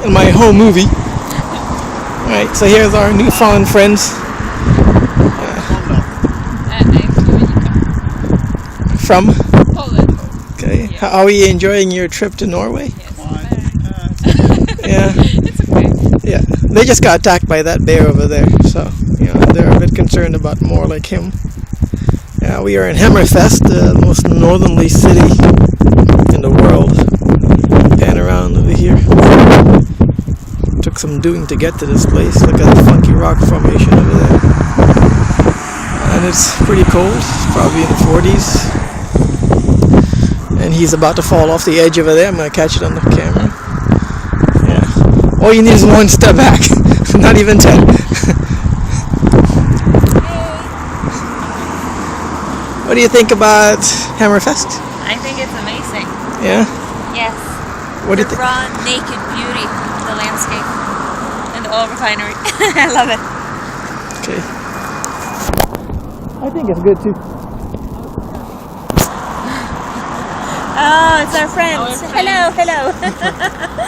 in my home movie. Alright, so here's our newfound friends. From? Poland. Okay. Yeah. How are you enjoying your trip to Norway? Yes. Yeah. It's okay. Yeah. They just got attacked by that bear over there, so they're a bit concerned about more like him. Yeah, we are in Hammerfest, the most northerly city in the world. Pan around over here. Took some doing to get to this place. Look at the funky rock formation over there. And it's pretty cold. It's probably in the 40s. And he's about to fall off the edge over there. I'm going to catch it on the camera. Yeah. All you need is one step back. Not even 10. What do you think about Hammerfest? I think it's amazing. Yeah? Yes. What do you The think? raw, naked beauty of the landscape and the oil refinery. I love it. Okay. I think it's good too. Oh, it's our friends. Hello, hello.